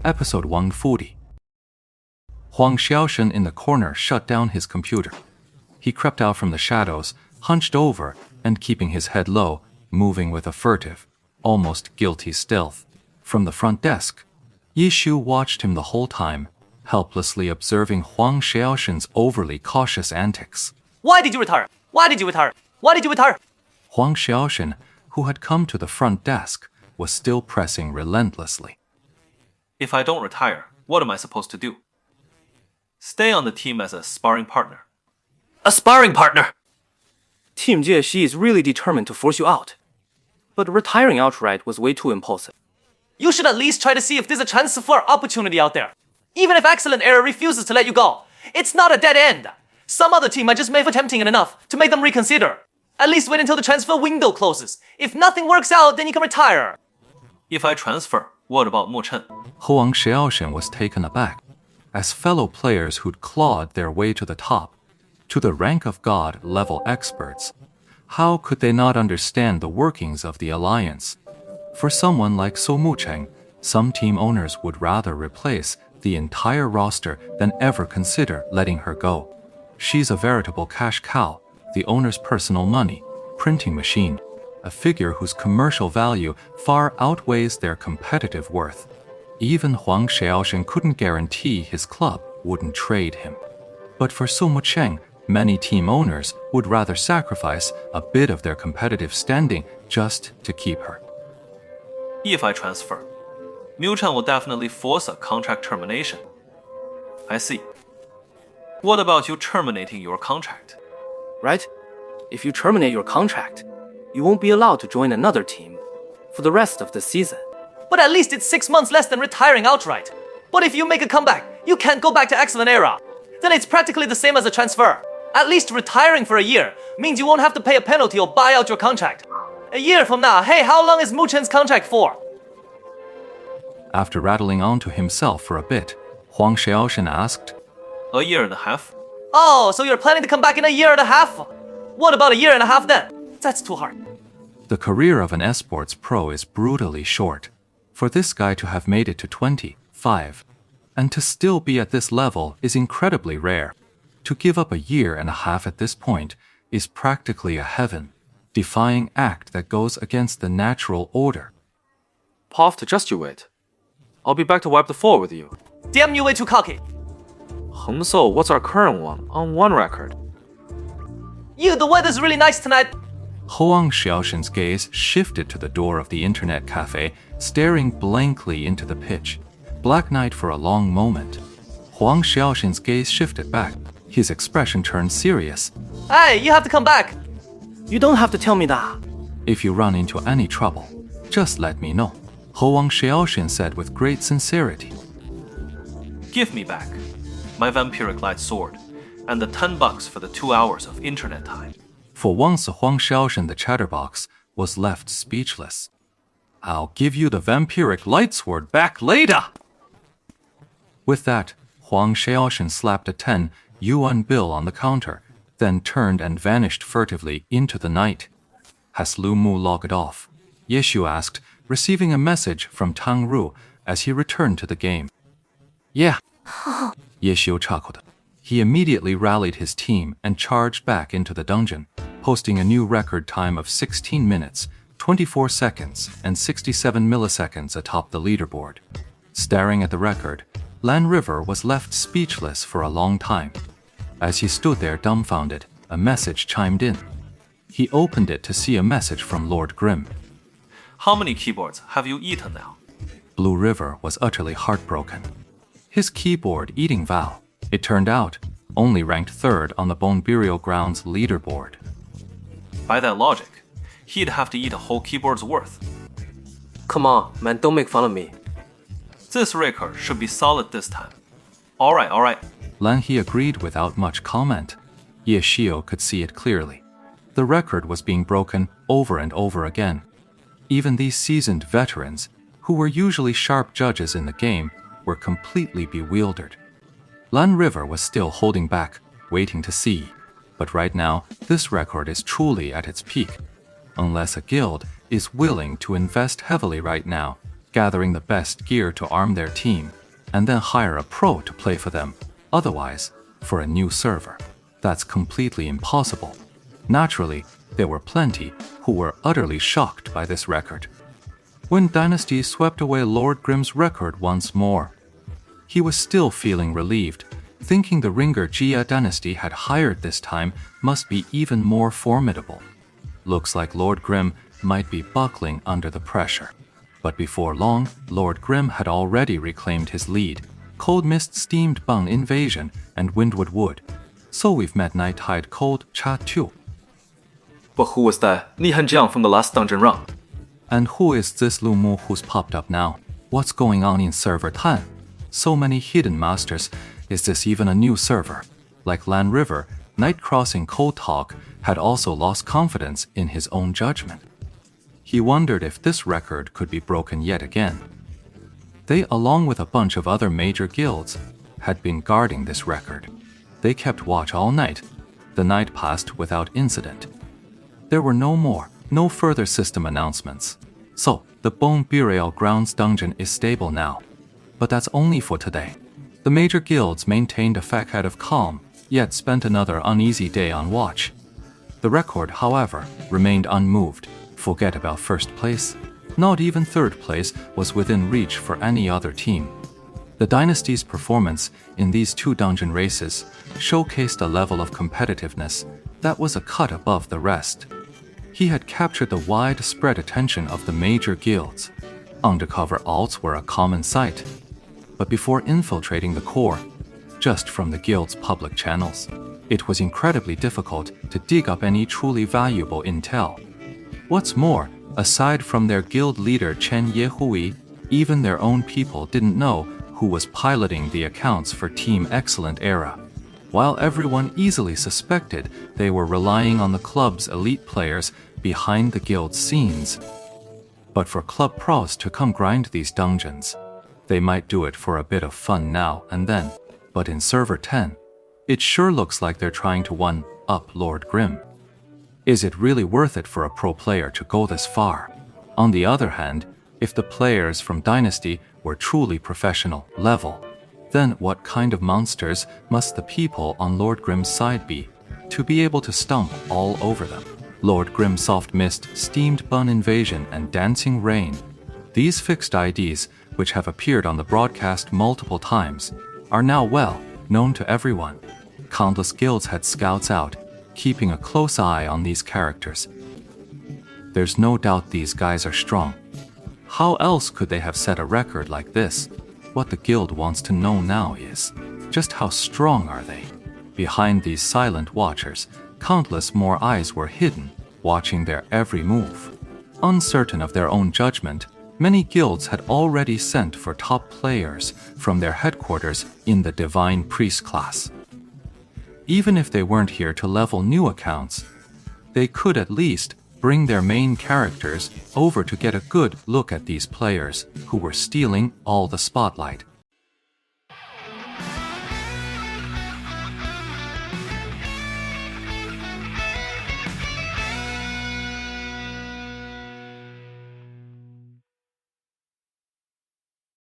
Episode 140. Huang Xiaoshen in the corner shut down his computer. He crept out from the shadows, hunched over, and keeping his head low, moving with a furtive, almost guilty stealth. From the front desk, Ye Xiu watched him the whole time, helplessly observing Huang Xiaoshen's overly cautious antics. Why did you retire? Why did you retire? Why did you retire? Huang Xiaoshen, who had come to the front desk, was still pressing relentlessly. If I don't retire, what am I supposed to do? Stay on the team as a sparring partner. A sparring partner! Team Jieshi is really determined to force you out. But retiring outright was way too impulsive. You should at least try to see if there's a transfer opportunity out there. Even if Excellent Era refuses to let you go, it's not a dead end. Some other team might just make for tempting enough to make them reconsider. At least wait until the transfer window closes. If nothing works out, then you can retire. If I transfer, what about Mo Chen? Huang Xiaoshen was taken aback, as fellow players who'd clawed their way to the top, to the rank of God level experts. How could they not understand the workings of the alliance? For someone like So Mucheng, some team owners would rather replace the entire roster than ever consider letting her go. She's a veritable cash cow, the owner's personal money, printing machine, a figure whose commercial value far outweighs their competitive worth. Even Huang Xiaoshen couldn't guarantee his club wouldn't trade him. But for Su Mucheng, many team owners would rather sacrifice a bit of their competitive standing just to keep her. If I transfer, Mu Chen will definitely force a contract termination. I see. What about you terminating your contract? Right? If you terminate your contract, you won't be allowed to join another team for the rest of the season. But at least it's 6 months less than retiring outright. But if you make a comeback, you can't go back to Excellent Era. Then it's practically the same as a transfer. At least retiring for a year means you won't have to pay a penalty or buy out your contract. A year from now, hey, how long is Mu Chen's contract for? After rattling on to himself for a bit, Huang Xiaoshen asked, A year and a half? Oh, so you're planning to come back in a year and a half? What about a year and a half then? That's too hard. The career of an esports pro is brutally short. For this guy to have made it to 25, and to still be at this level is incredibly rare. To give up a year and a half at this point is practically a heaven-defying act that goes against the natural order. Poft, just you wait. I'll be back to wipe the floor with you. Damn, you way too cocky. Heng So, what's our current one? On one record. You, the weather's really nice tonight. Huang Xiaoshen's gaze shifted to the door of the internet cafe, staring blankly into the pitch. Black night for a long moment. Huang Xiaoshen's gaze shifted back. His expression turned serious. Hey, you have to come back. You don't have to tell me that. If you run into any trouble, just let me know, Huang Xiaoshen said with great sincerity. Give me back my vampiric light sword and the $10 for the 2 hours of internet time. For once, Huang Xiaoshen the chatterbox was left speechless. I'll give you the vampiric light sword back later! With that, Huang Xiaoshen slapped a 10 yuan bill on the counter, then turned and vanished furtively into the night. Has Lu Mu logged off? Ye Xiu asked, receiving a message from Tang Ru as he returned to the game. Yeah, Ye Xiu chuckled. He immediately rallied his team and charged back into the dungeon, posting a new record time of 16 minutes, 24 seconds, and 67 milliseconds atop the leaderboard. Staring at the record, Lan River was left speechless for a long time. As he stood there dumbfounded, a message chimed in. He opened it to see a message from Lord Grimm. How many keyboards have you eaten now? Blue River was utterly heartbroken. His keyboard eating vow, it turned out, only ranked 3rd on the Bone Burial Grounds leaderboard. By that logic, he'd have to eat a whole keyboard's worth. Come on, man, don't make fun of me. This record should be solid this time. Alright. Lan He agreed without much comment. Ye Xiu could see it clearly. The record was being broken over and over again. Even these seasoned veterans, who were usually sharp judges in the game, were completely bewildered. Lan River was still holding back, waiting to see. But right now, this record is truly at its peak. Unless a guild is willing to invest heavily right now, gathering the best gear to arm their team, and then hire a pro to play for them. Otherwise, for a new server, that's completely impossible. Naturally, there were plenty who were utterly shocked by this record. When Dynasty swept away Lord Grimm's record once more, he was still feeling relieved, thinking the Ringer Jia dynasty had hired this time must be even more formidable. Looks like Lord Grimm might be buckling under the pressure. But before long, Lord Grimm had already reclaimed his lead. Cold Mist steamed Bung Invasion and Windwood Wood. So we've met Night Tide Cold Cha Tu. But who was that Nihan Jiang from the last dungeon run? And who is this Lu Mu who's popped up now? What's going on in server Tan? So many hidden masters. Is this even a new server? Like Lan River, Night Crossing Cold Talk had also lost confidence in his own judgment. He wondered if this record could be broken yet again. They, along with a bunch of other major guilds, had been guarding this record. They kept watch all night. The night passed without incident. There were no further system announcements. So, the Bone Burial Grounds dungeon is stable now. But that's only for today. The major guilds maintained a facade of calm, yet spent another uneasy day on watch. The record, however, remained unmoved. Forget about first place. Not even third place was within reach for any other team. The dynasty's performance in these two dungeon races showcased a level of competitiveness that was a cut above the rest. He had captured the widespread attention of the major guilds. Undercover alts were a common sight. But before infiltrating the core, just from the guild's public channels, it was incredibly difficult to dig up any truly valuable intel. What's more, aside from their guild leader Chen Yehui, even their own people didn't know who was piloting the accounts for Team Excellent Era, while everyone easily suspected they were relying on the club's elite players behind the guild's scenes. But for club pros to come grind these dungeons, they might do it for a bit of fun now and then, but in Server 10, it sure looks like they're trying to one-up Lord Grimm. Is it really worth it for a pro player to go this far? On the other hand, if the players from Dynasty were truly professional level, then what kind of monsters must the people on Lord Grimm's side be to be able to stomp all over them? Lord Grimm Soft Mist, Steamed Bun Invasion, and Dancing Rain. These fixed IDs, which have appeared on the broadcast multiple times, are now well known to everyone. Countless guilds had scouts out, keeping a close eye on these characters. There's no doubt these guys are strong. How else could they have set a record like this? What the guild wants to know now is, just how strong are they? Behind these silent watchers, countless more eyes were hidden, watching their every move. Uncertain of their own judgment, many guilds had already sent for top players from their headquarters in the Divine Priest class. Even if they weren't here to level new accounts, they could at least bring their main characters over to get a good look at these players who were stealing all the spotlight.